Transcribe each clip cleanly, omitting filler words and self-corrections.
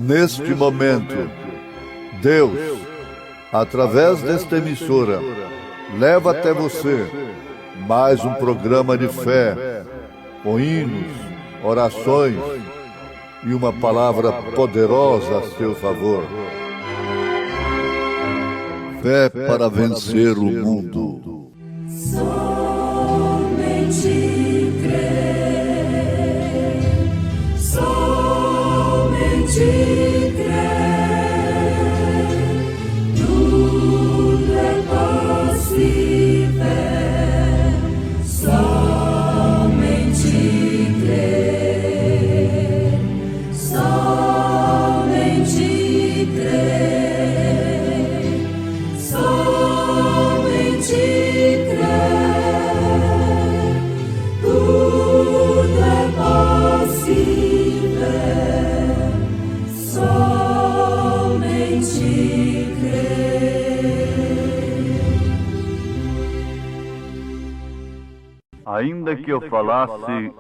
Neste momento, Deus, através desta emissora, leva até você mais um programa de fé, com hinos, orações e uma palavra poderosa a seu favor. Fé para vencer o mundo. Somente crer, somente crer, tudo é possível, somente crer, somente crer, somente crer, tudo é possível, somente crer. Ainda que eu falasse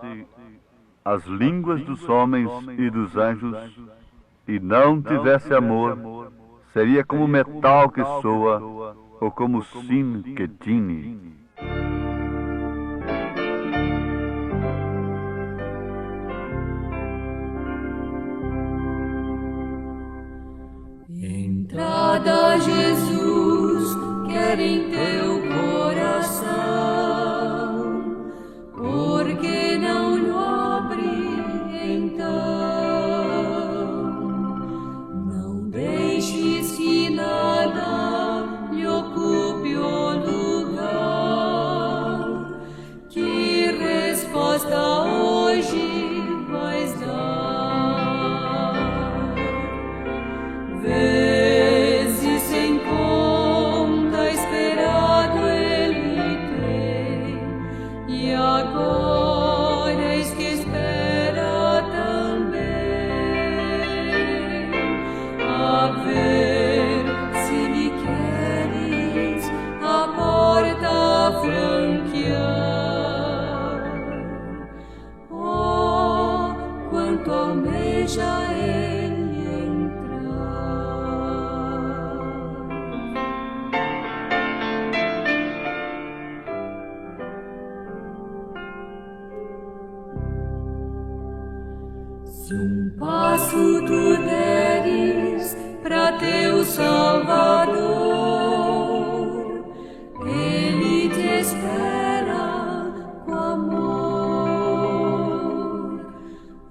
as línguas dos homens e dos anjos e não tivesse amor, seria como metal que soa ou como sino que tine. Entrada, Jesus, quer em teu coração, porque não lhe abre então? Não deixes que nada lhe ocupe o lugar. Que resposta hoje vais dar? Vezes sem conta esperado ele tem, e agora eis que espera também, a ver se lhe queres a porta franquear. Oh, quanto almeja ele entrar. Se um passo tu deres pra teu Salvador, ele te espera com amor.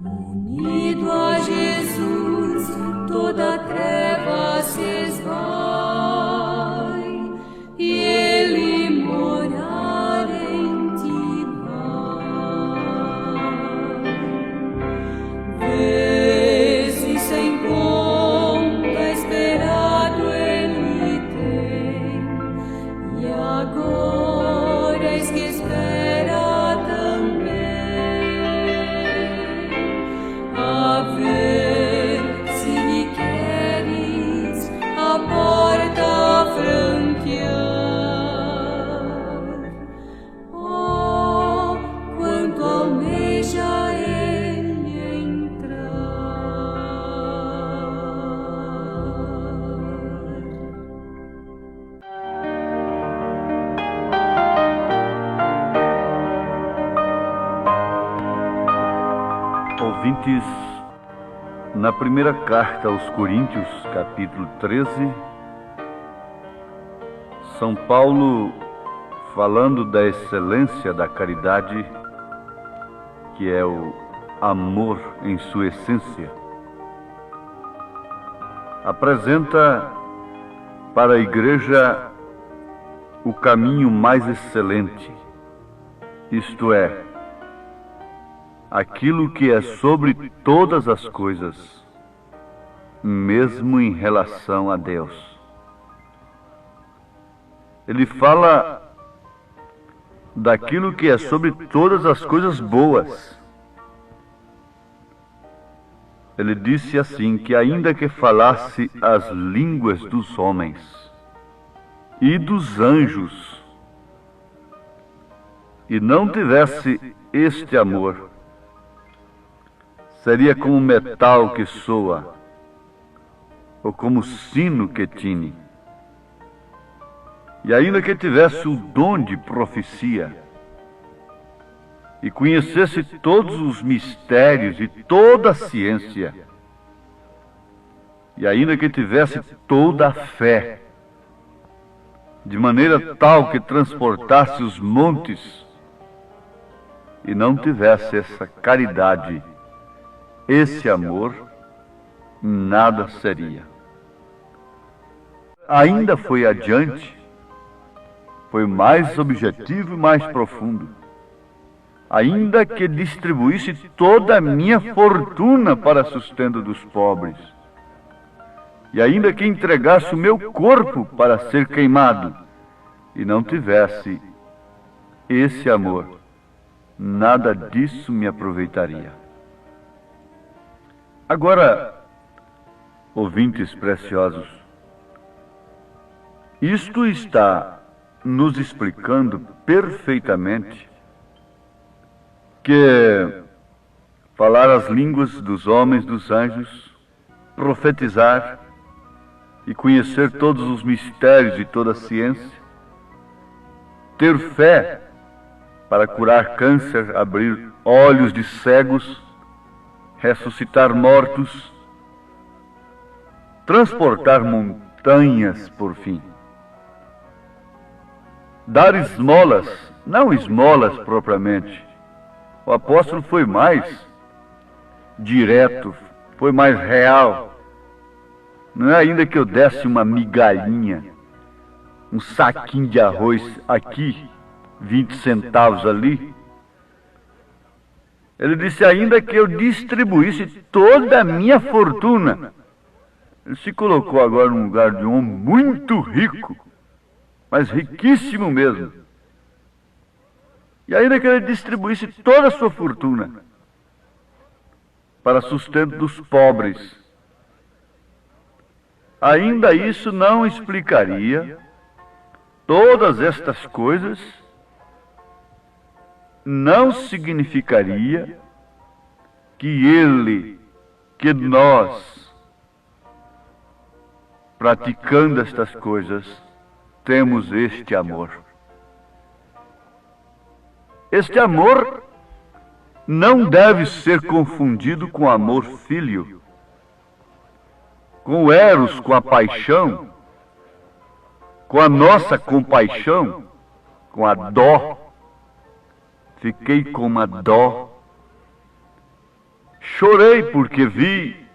Unido a Jesus, toda treva se esvai, e ele morar em ti vai. Vezes sem conta esperado ele tem, e agora eis que espera também, a ver se lhe queres a porta franquear. Oh, quanto almeja ele entrar. Ouvintes, na primeira carta aos Coríntios, capítulo 13, São Paulo, falando da excelência da caridade, que é o amor em sua essência, apresenta para a igreja o caminho mais excelente, isto é, aquilo que é sobre todas as coisas, mesmo em relação a Deus. Ele fala daquilo que é sobre todas as coisas boas. Ele disse assim, que ainda que falasse as línguas dos homens e dos anjos, e não tivesse este amor, seria como metal que soa ou como sino que tine. E ainda que tivesse o dom de profecia, e conhecesse todos os mistérios e toda a ciência, e ainda que tivesse toda a fé, de maneira tal que transportasse os montes, e não tivesse essa caridade, esse amor, nada seria. Ainda foi adiante, foi mais objetivo e mais profundo. Ainda que distribuísse toda a minha fortuna para sustento dos pobres, e ainda que entregasse o meu corpo para ser queimado, e não tivesse esse amor, nada disso me aproveitaria. Agora, ouvintes preciosos, isto está nos explicando perfeitamente que falar as línguas dos homens, dos anjos, profetizar e conhecer todos os mistérios e toda a ciência, ter fé para curar câncer, abrir olhos de cegos, ressuscitar mortos, transportar montanhas por fim, dar esmolas, não esmolas propriamente. O apóstolo foi mais direto, foi mais real. Não é ainda que eu desse uma migalhinha, um saquinho de arroz aqui, 20 centavos ali. Ele disse ainda que eu distribuísse toda a minha fortuna. Ele se colocou agora no lugar de um homem muito rico, mas riquíssimo mesmo. E ainda que ele distribuísse toda a sua fortuna para sustento dos pobres, ainda isso não explicaria todas estas coisas, não significaria que nós, praticando estas coisas, temos este amor. Este amor não deve ser confundido com amor fílio, com o eros, com a paixão, com a nossa compaixão, com a dó. Fiquei com uma dó. Chorei porque vi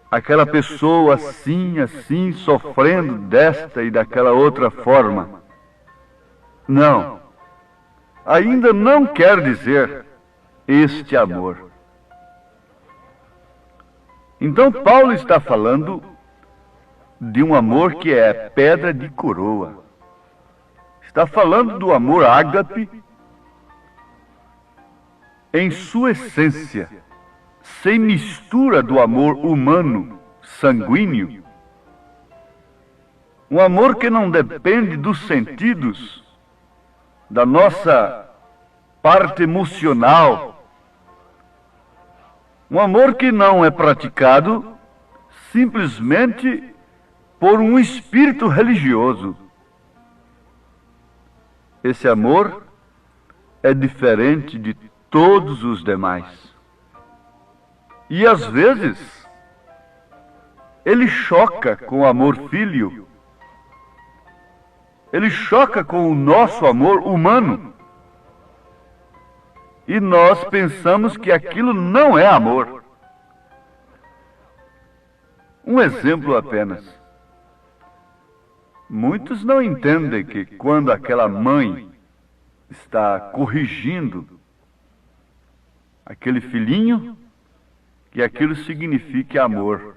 aquela pessoa assim, assim, sofrendo desta e daquela outra forma. Não. Ainda não quer dizer este amor. Então Paulo está falando de um amor que é pedra de coroa. Está falando do amor ágape em sua essência, sem mistura do amor humano, sanguíneo. Um amor que não depende dos sentidos, da nossa parte emocional. Um amor que não é praticado simplesmente por um espírito religioso. Esse amor é diferente de todos os demais. E às vezes, ele choca com o amor fílio. Ele choca com o nosso amor humano. E nós pensamos que aquilo não é amor. Um exemplo apenas. Muitos não entendem que quando aquela mãe está corrigindo aquele filhinho, que aquilo signifique amor.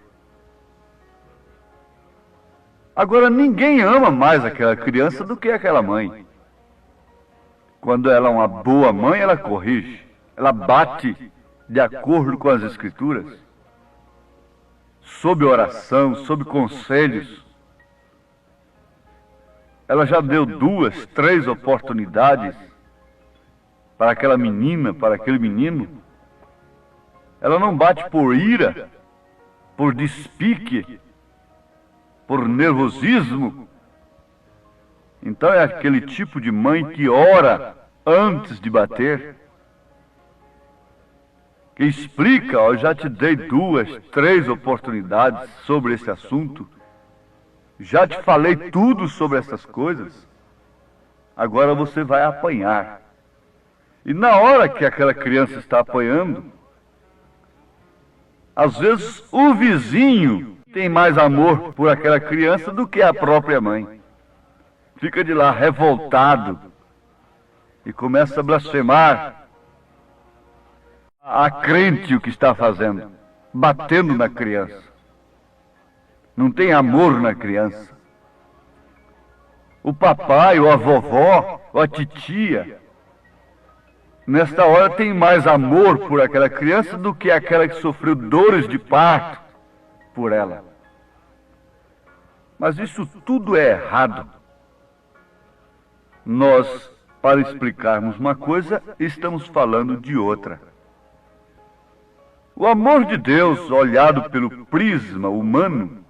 Agora, ninguém ama mais aquela criança do que aquela mãe. Quando ela é uma boa mãe, ela corrige, ela bate de acordo com as Escrituras, sob oração, sob conselhos. Ela já deu 2, 3 oportunidades para aquela menina, para aquele menino. Ela não bate por ira, por despique, por nervosismo. Então é aquele tipo de mãe que ora antes de bater, que explica: ó, eu já te dei 2, 3 oportunidades sobre esse assunto, já te falei tudo sobre essas coisas, agora você vai apanhar. E na hora que aquela criança está apanhando, às vezes o vizinho tem mais amor por aquela criança do que a própria mãe. Fica de lá revoltado e começa a blasfemar a crente o que está fazendo, batendo na criança. Não tem amor na criança. O papai, ou a vovó, ou a titia, nesta hora tem mais amor por aquela criança do que aquela que sofreu dores de parto por ela. Mas isso tudo é errado. Nós, para explicarmos uma coisa, estamos falando de outra. O amor de Deus, olhado pelo prisma humano,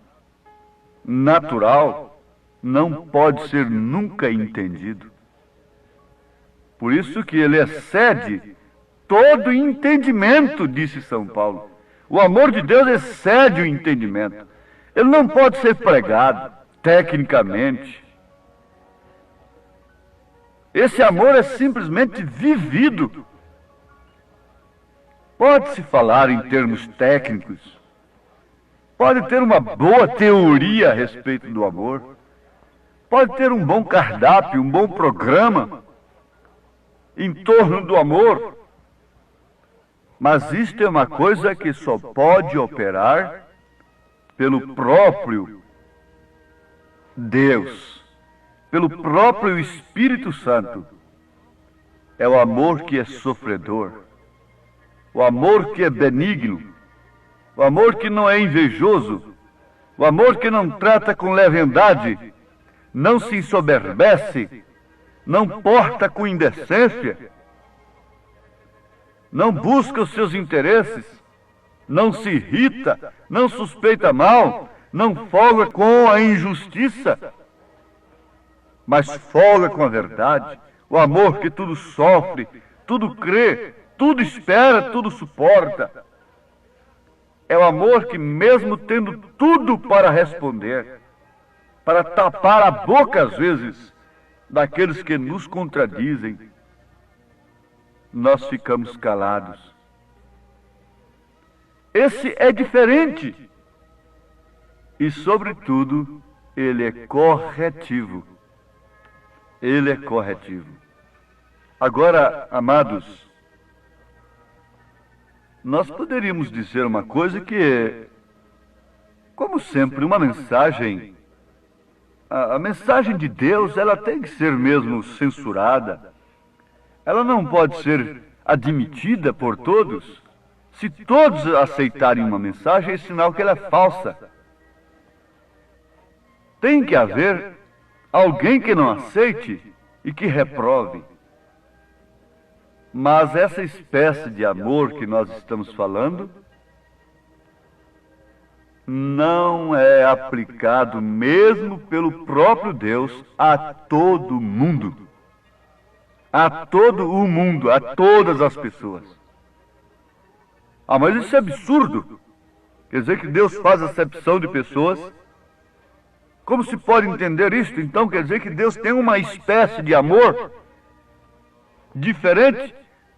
natural, não pode ser nunca entendido. Por isso que ele excede todo entendimento, disse São Paulo. O amor de Deus excede o entendimento. Ele não pode ser pregado tecnicamente. Esse amor é simplesmente vivido. Pode-se falar em termos técnicos, pode ter uma boa teoria a respeito do amor, pode ter um bom cardápio, um bom programa em torno do amor, mas isto é uma coisa que só pode operar pelo próprio Deus, pelo próprio Espírito Santo. É o amor que é sofredor, o amor que é benigno, o amor que não é invejoso, o amor que não trata com leviandade, não se ensoberbece, não porta com indecência, não busca os seus interesses, não se irrita, não suspeita mal, não folga com a injustiça, mas folga com a verdade. O amor que tudo sofre, tudo crê, tudo espera, tudo suporta. É o amor que, mesmo tendo tudo para responder, para tapar a boca às vezes daqueles que nos contradizem, nós ficamos calados. Esse é diferente e, sobretudo, ele é corretivo. Ele é corretivo. Agora, amados, nós poderíamos dizer uma coisa que, como sempre, uma mensagem, a mensagem de Deus, ela tem que ser mesmo censurada. Ela não pode ser admitida por todos. Se todos aceitarem uma mensagem, é sinal que ela é falsa. Tem que haver alguém que não aceite e que reprove. Mas essa espécie de amor que nós estamos falando não é aplicado mesmo pelo próprio Deus a todo mundo. A todo o mundo, a todas as pessoas. Ah, mas isso é absurdo. Quer dizer que Deus faz acepção de pessoas? Como se pode entender isto? Então quer dizer que Deus tem uma espécie de amor diferente?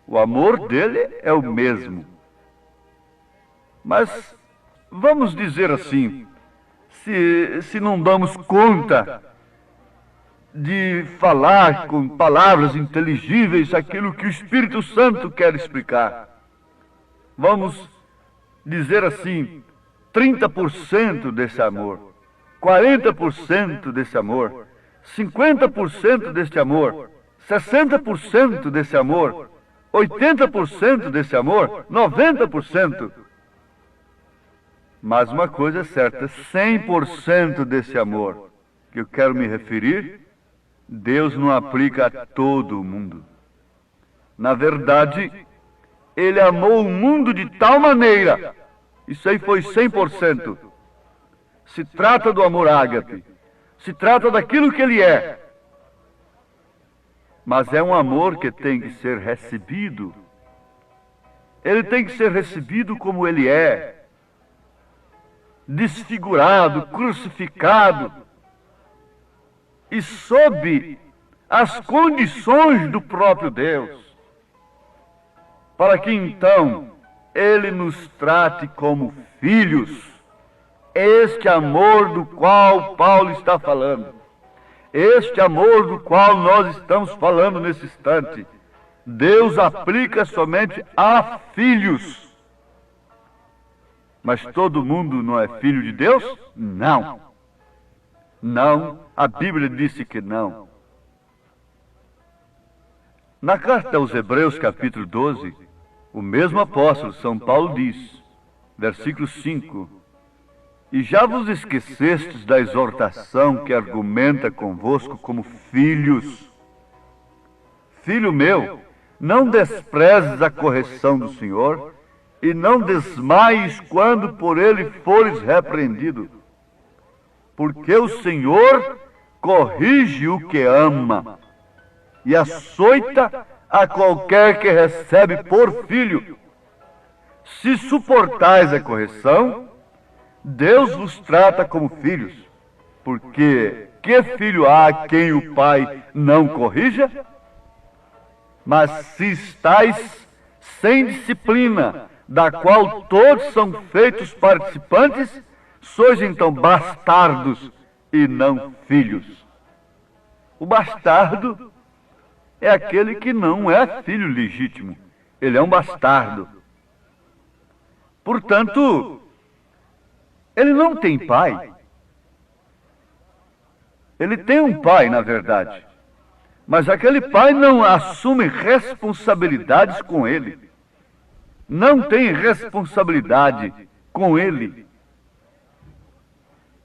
O amor dele é o mesmo. Mas vamos dizer assim, se não damos conta de falar com palavras inteligíveis aquilo que o Espírito Santo quer explicar, vamos dizer assim, 30% desse amor, 40% desse amor, 50% deste amor, 60% desse amor, 80% desse amor, 90%. Mas uma coisa é certa, 100% desse amor que eu quero me referir, Deus não aplica a todo o mundo. Na verdade, Ele amou o mundo de tal maneira, isso aí foi 100%. se trata do amor ágape, se trata daquilo que ele é. Mas é um amor que tem que ser recebido. Ele tem que ser recebido como ele é, desfigurado, crucificado, e sob as condições do próprio Deus, para que então ele nos trate como filhos. Este amor do qual Paulo está falando, este amor do qual nós estamos falando nesse instante, Deus aplica somente a filhos. Mas todo mundo não é filho de Deus? Não. Não, a Bíblia disse que não. Na carta aos Hebreus, capítulo 12, o mesmo apóstolo, São Paulo, diz, versículo 5, e já vos esquecestes da exortação que argumenta convosco como filhos. Filho meu, não desprezes a correção do Senhor, e não desmaies quando por ele fores repreendido. Porque o Senhor corrige o que ama, e açoita a qualquer que recebe por filho. Se suportais a correção, Deus vos trata como filhos. Porque que filho há a quem o pai não corrija? Mas se estáis sem disciplina, da qual todos são feitos participantes, sois então bastardos e não filhos. O bastardo é aquele que não é filho legítimo. Ele é um bastardo. Portanto, ele não tem pai. Ele tem um pai, na verdade. Mas aquele pai não assume responsabilidades com ele. Não tem responsabilidade com ele.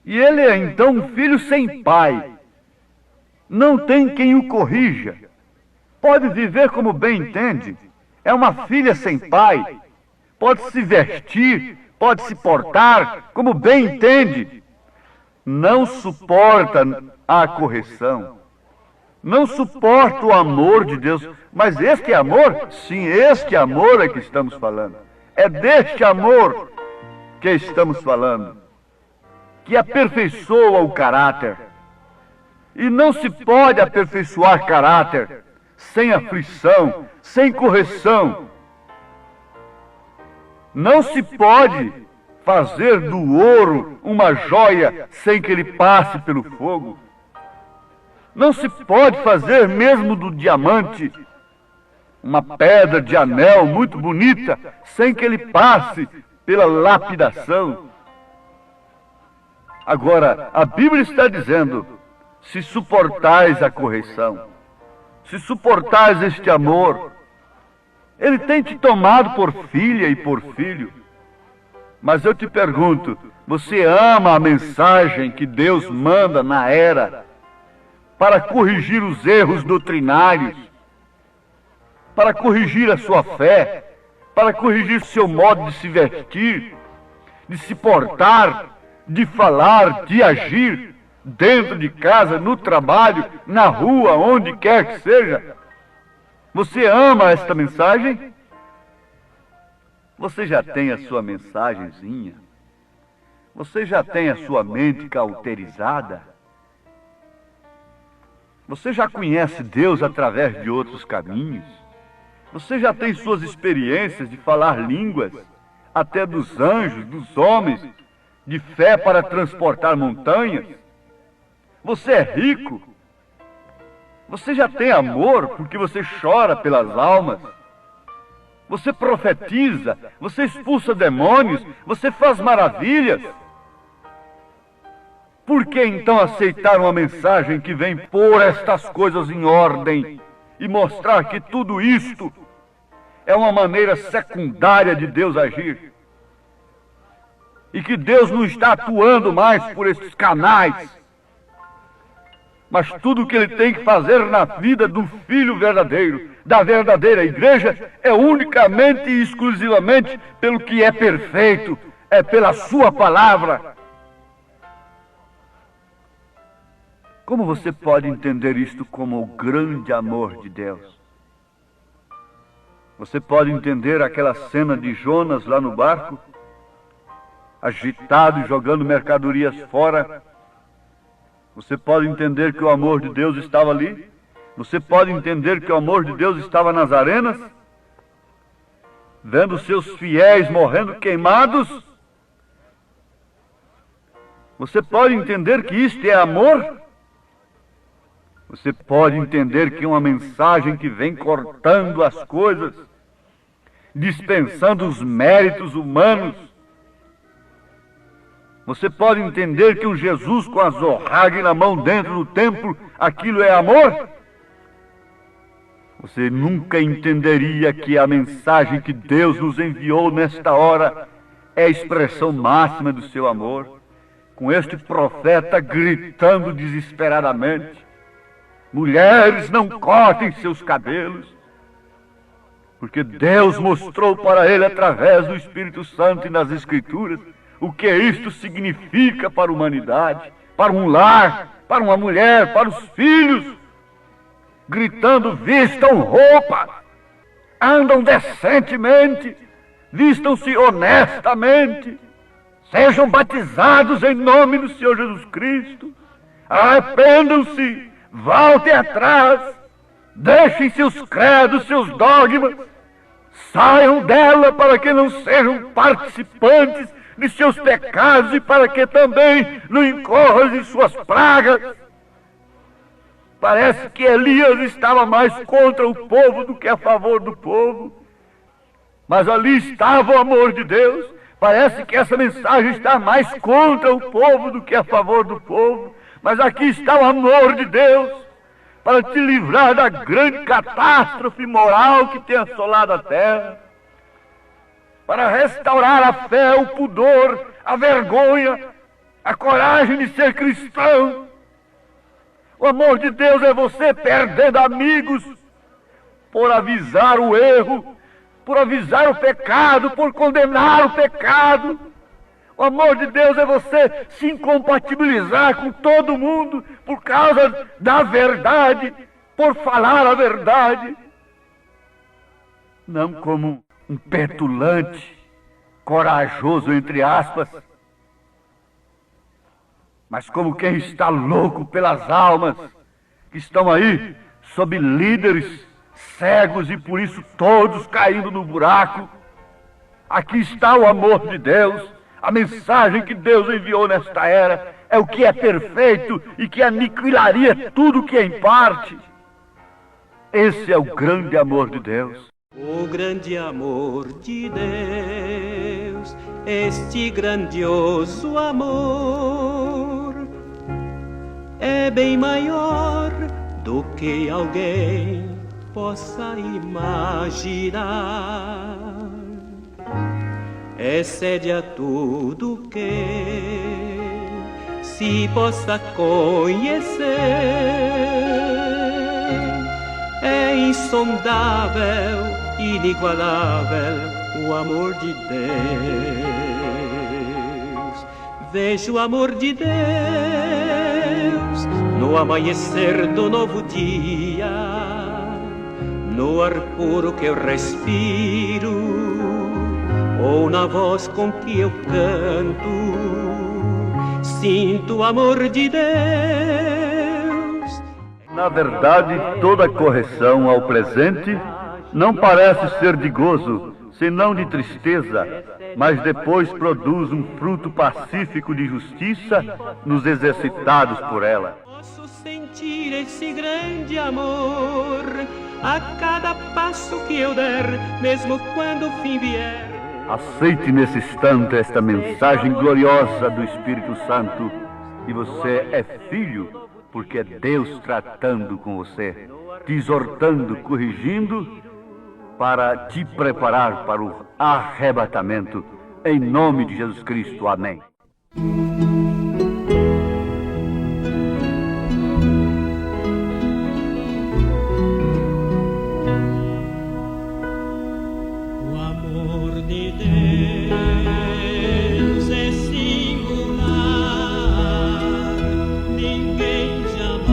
E ele é então um filho sem pai. Não tem quem o corrija. Pode viver como bem entende. É uma filha sem pai. Pode se vestir, pode se portar como bem entende. Não suporta a correção. Não suporta o amor de Deus. Mas este amor, sim, este amor é que estamos falando. É deste amor que estamos falando, que aperfeiçoa o caráter. E não se pode aperfeiçoar caráter sem aflição, sem correção. Não se pode fazer do ouro uma joia sem que ele passe pelo fogo. Não se pode fazer mesmo do diamante uma pedra de anel muito bonita sem que ele passe pela lapidação. Agora, a Bíblia está dizendo, se suportais a correção, se suportais este amor, ele tem te tomado por filha e por filho. Mas eu te pergunto, você ama a mensagem que Deus manda na era para corrigir os erros doutrinários, para corrigir a sua fé, para corrigir seu modo de se vestir, de se portar, de falar, de agir, dentro de casa, no trabalho, na rua, onde quer que seja? Você ama esta mensagem? Você já tem a sua mensagenzinha? Você já tem a sua mente cauterizada? Você já conhece Deus através de outros caminhos? Você já tem suas experiências de falar línguas, até dos anjos, dos homens, de fé para transportar montanhas? Você é rico? Você já tem amor porque você chora pelas almas? Você profetiza, você expulsa demônios, você faz maravilhas? Por que então aceitar uma mensagem que vem pôr estas coisas em ordem e mostrar que tudo isto é uma maneira secundária de Deus agir? E que Deus não está atuando mais por esses canais, mas tudo o que ele tem que fazer na vida do filho verdadeiro, da verdadeira igreja, é unicamente e exclusivamente pelo que é perfeito, é pela sua palavra. Como você pode entender isto como o grande amor de Deus? Você pode entender aquela cena de Jonas lá no barco, agitado e jogando mercadorias fora? Você pode entender que o amor de Deus estava ali? Você pode entender que o amor de Deus estava nas arenas? Vendo seus fiéis morrendo queimados? Você pode entender que isto é amor? Você pode entender que uma mensagem que vem cortando as coisas, dispensando os méritos humanos. Você pode entender que um Jesus com a zorrague na mão dentro do templo, aquilo é amor? Você nunca entenderia que a mensagem que Deus nos enviou nesta hora é a expressão máxima do seu amor, com este profeta gritando desesperadamente: mulheres, não cortem seus cabelos, porque Deus mostrou para ele através do Espírito Santo e nas Escrituras o que isto significa para a humanidade, para um lar, para uma mulher, para os filhos, gritando: vistam roupa, andam decentemente, vistam-se honestamente, sejam batizados em nome do Senhor Jesus Cristo, arrependam-se, voltem atrás, deixem seus credos, seus dogmas, saiam dela para que não sejam participantes de seus pecados e para que também não incorram em suas pragas. Parece que Elias estava mais contra o povo do que a favor do povo, mas ali estava o amor de Deus. Parece que essa mensagem está mais contra o povo do que a favor do povo, mas aqui está o amor de Deus para te livrar da grande catástrofe moral que tem assolado a terra, para restaurar a fé, o pudor, a vergonha, a coragem de ser cristão. O amor de Deus é você perdendo amigos por avisar o erro, por avisar o pecado, por condenar o pecado. O amor de Deus é você se incompatibilizar com todo mundo por causa da verdade, por falar a verdade. Não como um petulante, corajoso, entre aspas, mas como quem está louco pelas almas que estão aí sob líderes cegos e por isso todos caindo no buraco. Aqui está o amor de Deus. A mensagem que Deus enviou nesta era é o que é perfeito e que aniquilaria tudo que é em parte. Esse é o grande amor de Deus. O grande amor de Deus, este grandioso amor, é bem maior do que alguém possa imaginar. Excede a tudo que se possa conhecer. É insondável, inigualável o amor de Deus. Vejo o amor de Deus no amanhecer do novo dia, no ar puro que eu respiro, ou na voz com que eu canto. Sinto o amor de Deus. Na verdade, toda correção ao presente não parece ser de gozo, senão de tristeza, mas depois produz um fruto pacífico de justiça nos exercitados por ela. Posso sentir esse grande amor a cada passo que eu der, mesmo quando o fim vier. Aceite nesse instante esta mensagem gloriosa do Espírito Santo, e você é filho, porque é Deus tratando com você, te exortando, corrigindo, para te preparar para o arrebatamento, em nome de Jesus Cristo. Amém. O amor de Deus é singular, ninguém jamais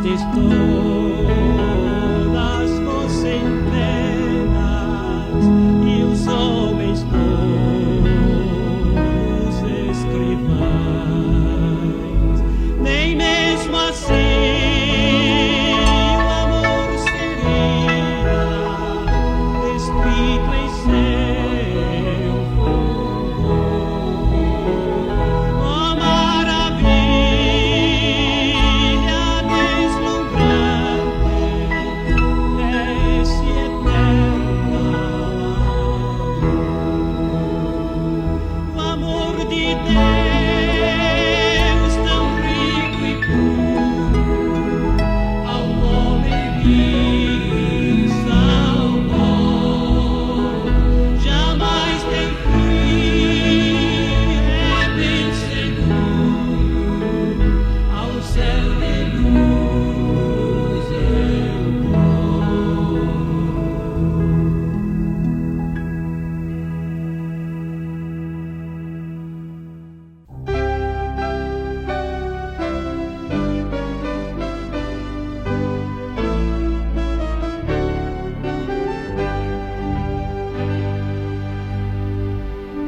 tristes todas fossem penas e os homens todos escrivães, nem mesmo assim o amor seria descrito em seu fulgor. Oh, maravilha deslumbrante desse eterno amor. O amor de Deus tão rico e puro ao homem que salvou, jamais tem fim, é bem seguro, ao céu de luz eu vou.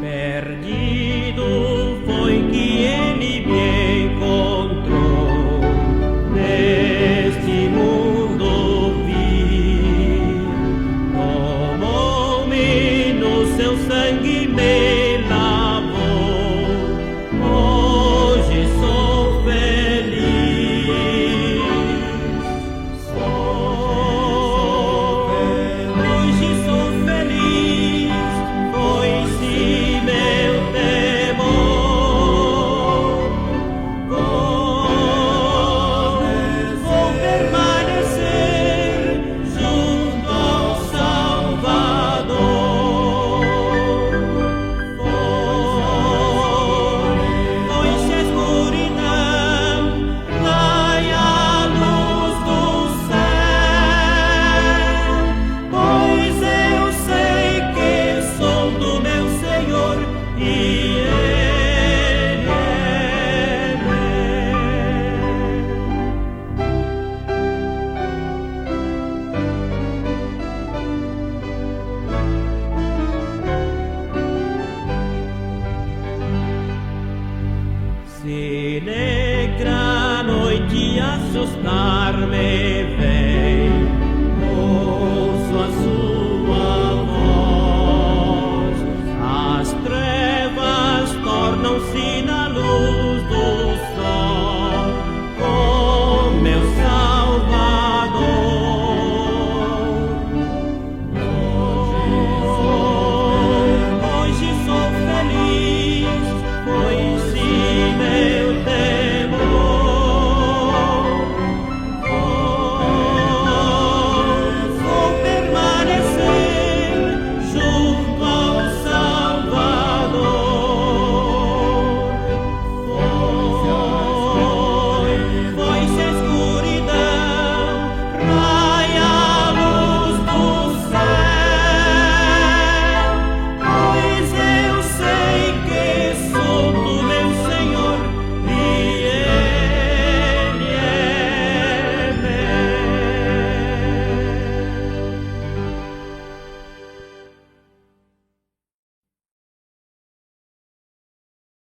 Perdido foi que ele me encontrou neste mundo vil, tomou-me no seu sangue, me lavou, hoje sou feliz, hoje sou feliz, foi-se meu temor. Vou permanecer junto ao Salvador. Foi-se a escuridão, vai a luz do céu, pois eu sei que sou do meu Senhor e Ele é Se negra noite assustar-me vem, ouço a sua voz, as trevas tornam-se na luz do sol.